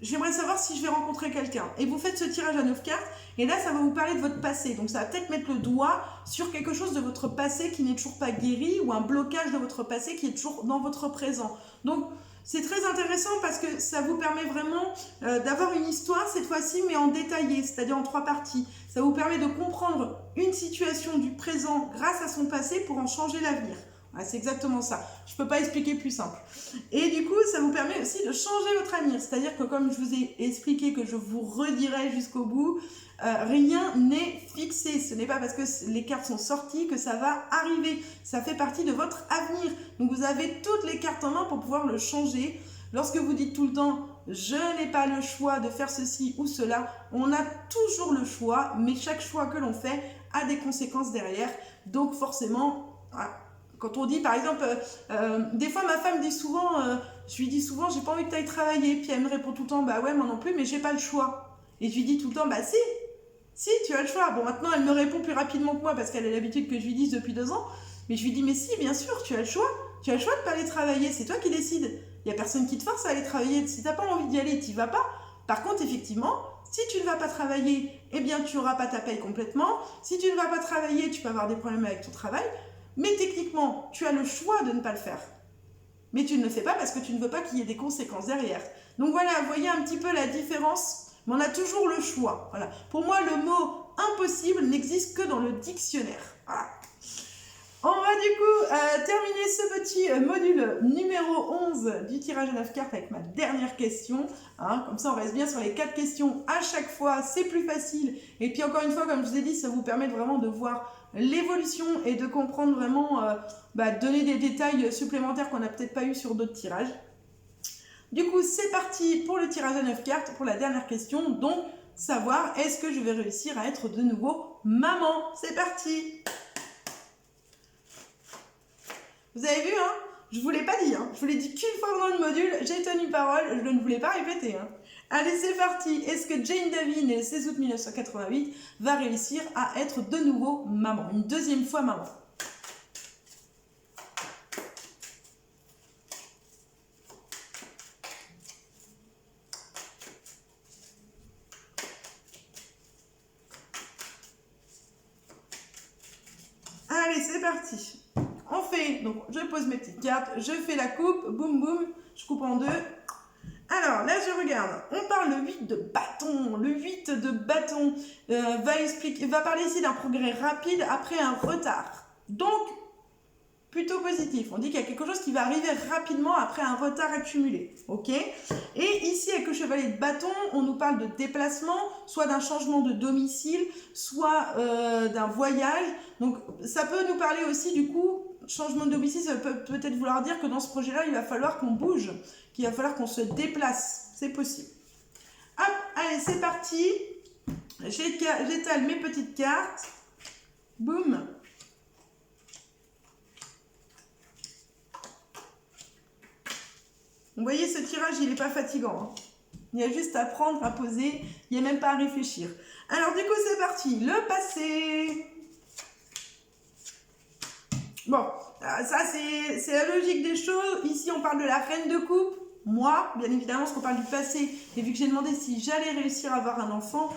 j'aimerais savoir si je vais rencontrer quelqu'un. Et vous faites ce tirage à 9 cartes, et là, ça va vous parler de votre passé. Donc, ça va peut-être mettre le doigt sur quelque chose de votre passé qui n'est toujours pas guéri, ou un blocage de votre passé qui est toujours dans votre présent. Donc, c'est très intéressant parce que ça vous permet vraiment d'avoir une histoire, cette fois-ci, mais en détaillé, c'est-à-dire en 3 parties. Ça vous permet de comprendre une situation du présent grâce à son passé pour en changer l'avenir. Ouais, c'est exactement ça. Je ne peux pas expliquer plus simple. Et du coup, ça vous permet aussi de changer votre avenir. C'est-à-dire que comme je vous ai expliqué, que je vous redirai jusqu'au bout, rien n'est fixé. Ce n'est pas parce que les cartes sont sorties que ça va arriver. Ça fait partie de votre avenir. Donc vous avez toutes les cartes en main pour pouvoir le changer. Lorsque vous dites tout le temps, je n'ai pas le choix de faire ceci ou cela. On a toujours le choix, mais chaque choix que l'on fait a des conséquences derrière. Donc forcément, voilà. Quand on dit par exemple, des fois ma femme dit souvent, je lui dis souvent, j'ai pas envie que tu ailles travailler. Puis elle me répond tout le temps, bah ouais, moi non plus, mais j'ai pas le choix. Et je lui dis tout le temps, bah si, tu as le choix. Bon, maintenant elle me répond plus rapidement que moi parce qu'elle a l'habitude que je lui dise depuis 2 ans. Mais je lui dis, mais si, bien sûr, tu as le choix. Tu as le choix de pas aller travailler, c'est toi qui décides. Il n'y a personne qui te force à aller travailler. Si tu n'as pas envie d'y aller, tu n'y vas pas. Par contre, effectivement, si tu ne vas pas travailler, eh bien, tu n'auras pas ta paye complètement. Si tu ne vas pas travailler, tu peux avoir des problèmes avec ton travail. Mais techniquement, tu as le choix de ne pas le faire. Mais tu ne le fais pas parce que tu ne veux pas qu'il y ait des conséquences derrière. Donc voilà, vous voyez un petit peu la différence. Mais on a toujours le choix. Voilà. Pour moi, le mot impossible n'existe que dans le dictionnaire. Voilà. On va du coup terminer ce petit module numéro 11 du tirage à 9 cartes avec ma dernière question. Hein, comme ça, on reste bien sur les 4 questions à chaque fois. C'est plus facile. Et puis encore une fois, comme je vous ai dit, ça vous permet vraiment de voir l'évolution et de comprendre vraiment, donner des détails supplémentaires qu'on n'a peut-être pas eu sur d'autres tirages. Du coup, c'est parti pour le tirage à 9 cartes, pour la dernière question. Donc, savoir est-ce que je vais réussir à être de nouveau maman. C'est parti! Vous avez vu, hein, je ne vous l'ai pas dit, hein, je vous l'ai dit qu'une fois dans le module, j'ai tenu parole, je ne voulais pas répéter. Hein. Allez, c'est parti. Est-ce que Jane Davy, née le 16 août 1988, va réussir à être de nouveau maman, une deuxième fois maman? Allez, c'est parti. On fait, donc je pose mes petites cartes, je fais la coupe, boum boum, je coupe en 2. Alors là je regarde, on parle le 8 de bâton. Le 8 de bâton va parler ici d'un progrès rapide après un retard. Donc, plutôt positif. On dit qu'il y a quelque chose qui va arriver rapidement après un retard accumulé. Ok? Et ici, avec le chevalier de bâton, on nous parle de déplacement, soit d'un changement de domicile, soit d'un voyage. Donc, ça peut nous parler aussi du coup, changement de domicile, ça peut peut-être vouloir dire que dans ce projet-là, il va falloir qu'on bouge, qu'il va falloir qu'on se déplace. C'est possible. Hop, allez, c'est parti. J'étale mes petites cartes. Boum. Vous voyez, ce tirage, il n'est pas fatigant. Hein. Il y a juste à prendre, à poser, il n'y a même pas à réfléchir. Alors, du coup, c'est parti. Le passé. Bon, ça, c'est la logique des choses. Ici, on parle de la reine de coupe. Moi, bien évidemment, parce qu'on parle du passé, et vu que j'ai demandé si j'allais réussir à avoir un enfant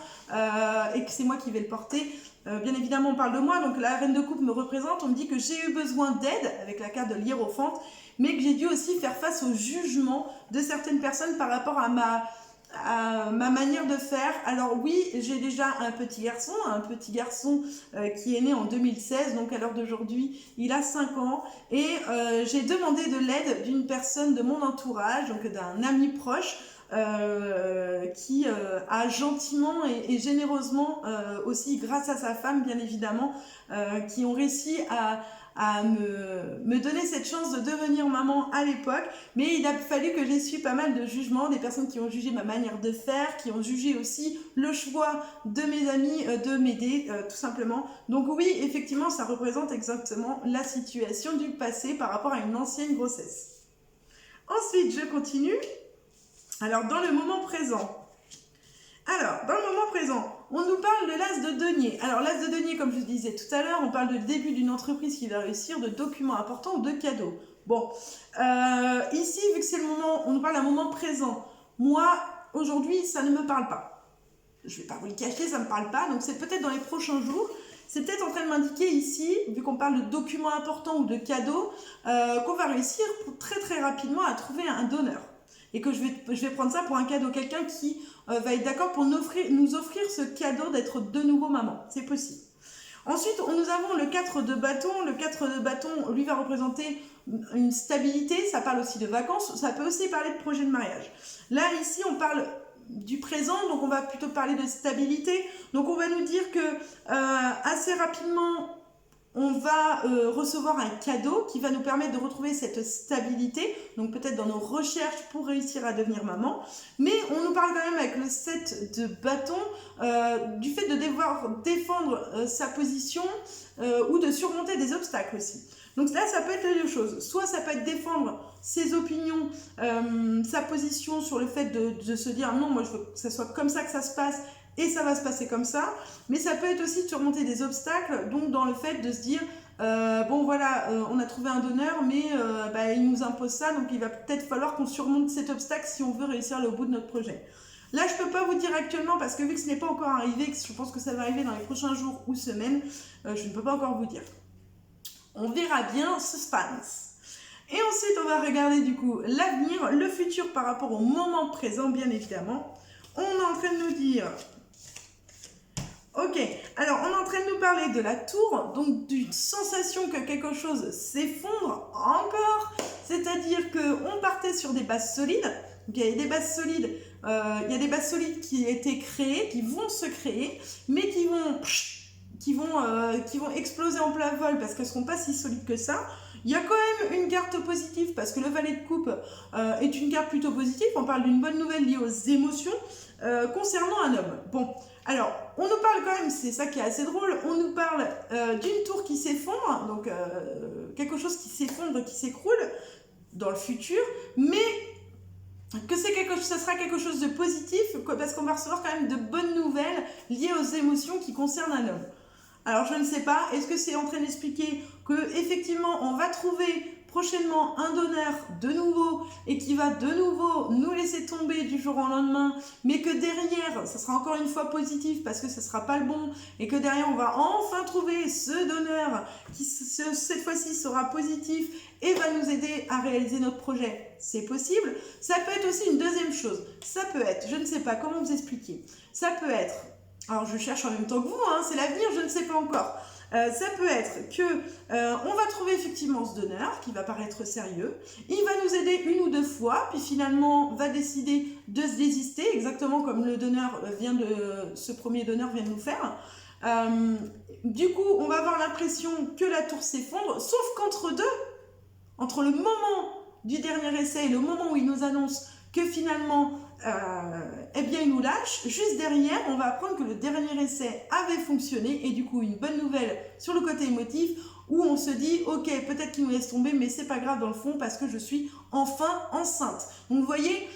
et que c'est moi qui vais le porter, bien évidemment, on parle de moi. Donc, la reine de coupe me représente. On me dit que j'ai eu besoin d'aide avec la carte de l'hiérophante, mais que j'ai dû aussi faire face au jugement de certaines personnes par rapport à ma manière de faire. Alors oui, j'ai déjà un petit garçon qui est né en 2016, donc à l'heure d'aujourd'hui, il a 5 ans, et j'ai demandé de l'aide d'une personne de mon entourage, donc d'un ami proche, qui a gentiment et généreusement aussi, grâce à sa femme bien évidemment, qui ont réussi à me donner cette chance de devenir maman à l'époque, mais il a fallu que j'essuie pas mal de jugements, des personnes qui ont jugé ma manière de faire, qui ont jugé aussi le choix de mes amis de m'aider, tout simplement. Donc oui, effectivement, ça représente exactement la situation du passé par rapport à une ancienne grossesse. Ensuite, je continue. Alors, dans le moment présent. On nous parle de l'as de denier. Alors, l'as de denier, comme je vous disais tout à l'heure, on parle de début d'une entreprise qui va réussir, de documents importants ou de cadeaux. Bon, ici, vu que c'est le moment, on nous parle d'un moment présent. Moi, aujourd'hui, ça ne me parle pas. Je ne vais pas vous le cacher, ça ne me parle pas. Donc, c'est peut-être dans les prochains jours. C'est peut-être en train de m'indiquer ici, vu qu'on parle de documents importants ou de cadeaux, qu'on va réussir très très rapidement à trouver un donneur. Et que je vais prendre ça pour un cadeau. Quelqu'un qui va être d'accord pour nous offrir ce cadeau d'être de nouveau maman. C'est possible. Ensuite, nous avons le 4 de bâton. Le 4 de bâton, lui, va représenter une stabilité. Ça parle aussi de vacances. Ça peut aussi parler de projet de mariage. Là, ici, on parle du présent. Donc, on va plutôt parler de stabilité. Donc, on va nous dire que assez rapidement, on va recevoir un cadeau qui va nous permettre de retrouver cette stabilité, donc peut-être dans nos recherches pour réussir à devenir maman. Mais on nous parle quand même avec le 7 de bâton du fait de devoir défendre sa position ou de surmonter des obstacles aussi. Donc là, ça peut être les deux choses. Soit ça peut être défendre ses opinions, sa position sur le fait de se dire non, moi je veux que ça soit comme ça que ça se passe et ça va se passer comme ça. Mais ça peut être aussi de surmonter des obstacles, donc dans le fait de se dire bon voilà, on a trouvé un donneur, mais il nous impose ça, donc il va peut-être falloir qu'on surmonte cet obstacle si on veut réussir à aller au bout de notre projet. Là, je ne peux pas vous dire actuellement, parce que vu que ce n'est pas encore arrivé, que je pense que ça va arriver dans les prochains jours ou semaines, je ne peux pas encore vous dire. On verra bien, suspense. Et ensuite, on va regarder du coup l'avenir, le futur par rapport au moment présent, bien évidemment. On est en train de nous dire... Ok, alors on est en train de nous parler de la tour, donc d'une sensation que quelque chose s'effondre encore, c'est-à-dire qu'on partait sur des bases solides, donc il y a des bases solides, qui étaient créées, qui vont se créer, mais qui vont exploser en plein vol parce qu'elles ne seront pas si solides que ça. Il y a quand même une carte positive parce que le valet de coupe est une carte plutôt positive. On parle d'une bonne nouvelle liée aux émotions concernant un homme. Bon, alors on nous parle quand même, c'est ça qui est assez drôle, on nous parle d'une tour qui s'effondre, donc quelque chose qui s'effondre, qui s'écroule dans le futur, mais que ça sera quelque chose de positif parce qu'on va recevoir quand même de bonnes nouvelles liées aux émotions qui concernent un homme. Alors je ne sais pas, est-ce que c'est en train d'expliquer que effectivement on va trouver prochainement un donneur de nouveau et qui va de nouveau nous laisser tomber du jour au lendemain, mais que derrière ça sera encore une fois positif parce que ça sera pas le bon et que derrière on va enfin trouver ce donneur qui cette fois-ci sera positif et va nous aider à réaliser notre projet. C'est possible. Ça peut être aussi une deuxième chose. Ça peut être, je ne sais pas comment vous expliquer, ça peut être, alors je cherche en même temps que vous, hein, c'est l'avenir, je ne sais pas encore. Ça peut être que on va trouver effectivement ce donneur qui va paraître sérieux, il va nous aider une ou deux fois, puis finalement va décider de se désister, exactement comme le donneur ce premier donneur vient de nous faire. Du coup, on va avoir l'impression que la tour s'effondre, sauf qu'entre deux, entre le moment du dernier essai et le moment où il nous annonce que finalement il nous lâche, juste derrière on va apprendre que le dernier essai avait fonctionné et du coup une bonne nouvelle sur le côté émotif où on se dit ok, peut-être qu'il nous laisse tomber mais c'est pas grave dans le fond parce que je suis enfin enceinte. Donc vous voyez,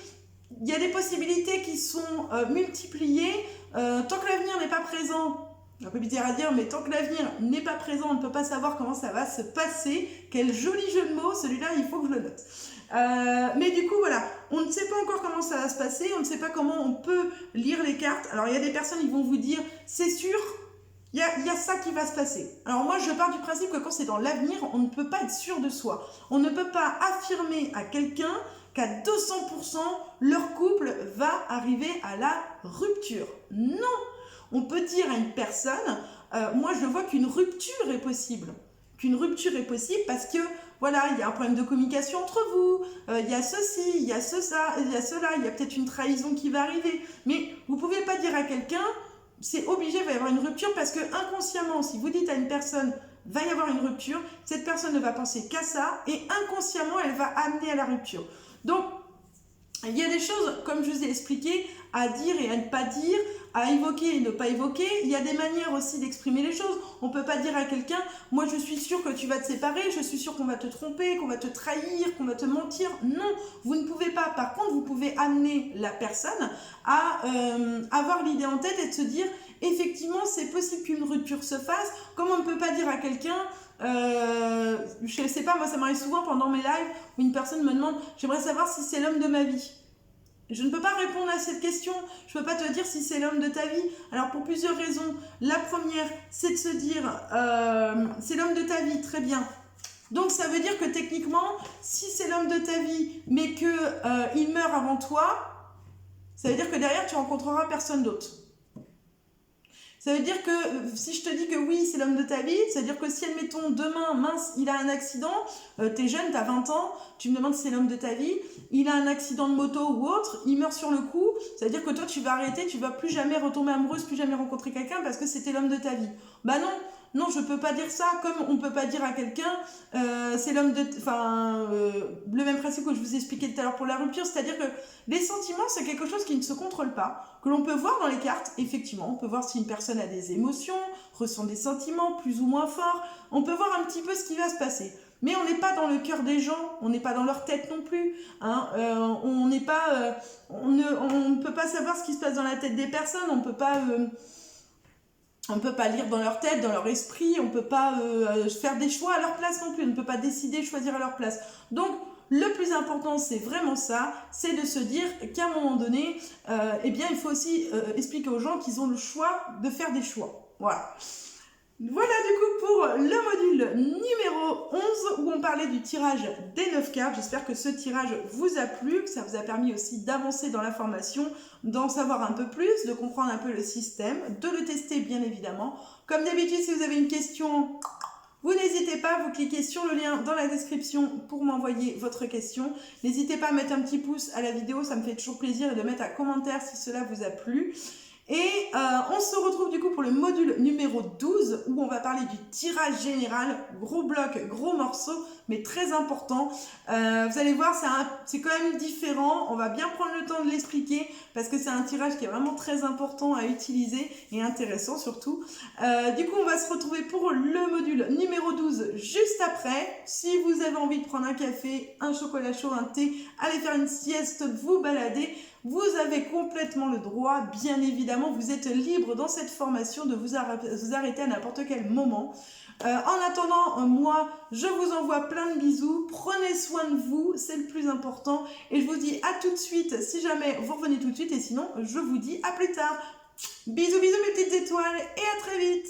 il y a des possibilités qui sont multipliées. Tant que l'avenir n'est pas présent, un peu bizarre à dire, mais tant que l'avenir n'est pas présent, on ne peut pas savoir comment ça va se passer. Quel joli jeu de mots, celui-là, il faut que je le note. Mais du coup, voilà, on ne sait pas encore comment ça va se passer, on ne sait pas comment on peut lire les cartes. Alors, il y a des personnes qui vont vous dire, c'est sûr, il y a ça qui va se passer. Alors moi, je pars du principe que quand c'est dans l'avenir, on ne peut pas être sûr de soi. On ne peut pas affirmer à quelqu'un qu'à 200%, leur couple va arriver à la rupture. Non! On peut dire à une personne, moi je vois qu'une rupture est possible. Qu'une rupture est possible parce que, voilà, il y a un problème de communication entre vous, il y a ceci, il y a cela, il y a peut-être une trahison qui va arriver. Mais vous ne pouvez pas dire à quelqu'un, c'est obligé, il va y avoir une rupture parce que inconsciemment, si vous dites à une personne, va y avoir une rupture, cette personne ne va penser qu'à ça et inconsciemment, elle va amener à la rupture. Donc, il y a des choses, comme je vous ai expliqué, à dire et à ne pas dire, à évoquer et ne pas évoquer. Il y a des manières aussi d'exprimer les choses. On ne peut pas dire à quelqu'un, moi je suis sûr que tu vas te séparer, je suis sûr qu'on va te tromper, qu'on va te trahir, qu'on va te mentir. Non, vous ne pouvez pas. Par contre, vous pouvez amener la personne à avoir l'idée en tête et de se dire, effectivement, c'est possible qu'une rupture se fasse. Comme on ne peut pas dire à quelqu'un, je ne sais pas, moi ça m'arrive souvent pendant mes lives où une personne me demande, j'aimerais savoir si c'est l'homme de ma vie. Je ne peux pas répondre à cette question, je ne peux pas te dire si c'est l'homme de ta vie. Alors pour plusieurs raisons. La première, c'est de se dire, c'est l'homme de ta vie, très bien. Donc ça veut dire que techniquement, si c'est l'homme de ta vie, mais qu'il meurt avant toi, ça veut dire que derrière tu rencontreras personne d'autre. Ça veut dire que si je te dis que oui, c'est l'homme de ta vie, ça veut dire que si, admettons, demain, mince, il a un accident, t'es jeune, t'as 20 ans, tu me demandes si c'est l'homme de ta vie, il a un accident de moto ou autre, il meurt sur le coup, ça veut dire que toi, tu vas arrêter, tu vas plus jamais retomber amoureuse, plus jamais rencontrer quelqu'un parce que c'était l'homme de ta vie. Bah non, Non, je peux pas dire ça, comme on peut pas dire à quelqu'un, c'est l'homme de... Enfin, le même principe que je vous ai expliqué tout à l'heure pour la rupture, c'est-à-dire que les sentiments, c'est quelque chose qui ne se contrôle pas, que l'on peut voir dans les cartes, effectivement, on peut voir si une personne a des émotions, ressent des sentiments plus ou moins forts, on peut voir un petit peu ce qui va se passer. Mais on n'est pas dans le cœur des gens, on n'est pas dans leur tête non plus. Hein, on n'est pas, on ne peut pas savoir ce qui se passe dans la tête des personnes, on peut pas lire dans leur tête, dans leur esprit, on peut pas faire des choix à leur place non plus, on ne peut pas décider, choisir à leur place. Donc, le plus important, c'est vraiment ça, c'est de se dire qu'à un moment donné, eh bien, il faut aussi expliquer aux gens qu'ils ont le choix de faire des choix. Voilà. Voilà du coup pour le module numéro 11 où on parlait du tirage des 9 cartes. J'espère que ce tirage vous a plu, que ça vous a permis aussi d'avancer dans la formation, d'en savoir un peu plus, de comprendre un peu le système, de le tester bien évidemment. Comme d'habitude, si vous avez une question, vous n'hésitez pas, vous cliquez sur le lien dans la description pour m'envoyer votre question. N'hésitez pas à mettre un petit pouce à la vidéo, ça me fait toujours plaisir, et de mettre un commentaire si cela vous a plu. Et on se retrouve du coup pour le module numéro 12 où on va parler du tirage général, gros bloc, gros morceau, mais très important. Vous allez voir, c'est quand même différent, on va bien prendre le temps de l'expliquer parce que c'est un tirage qui est vraiment très important à utiliser et intéressant surtout. Du coup, on va se retrouver pour le module numéro 12 juste après. Si vous avez envie de prendre un café, un chocolat chaud, un thé, aller faire une sieste, vous balader, vous avez complètement le droit, bien évidemment, vous êtes libre dans cette formation de vous arrêter à n'importe quel moment. En attendant, moi, je vous envoie plein de bisous, prenez soin de vous, c'est le plus important, et je vous dis à tout de suite, si jamais vous revenez tout de suite, et sinon, je vous dis à plus tard. Bisous, bisous mes petites étoiles, et à très vite.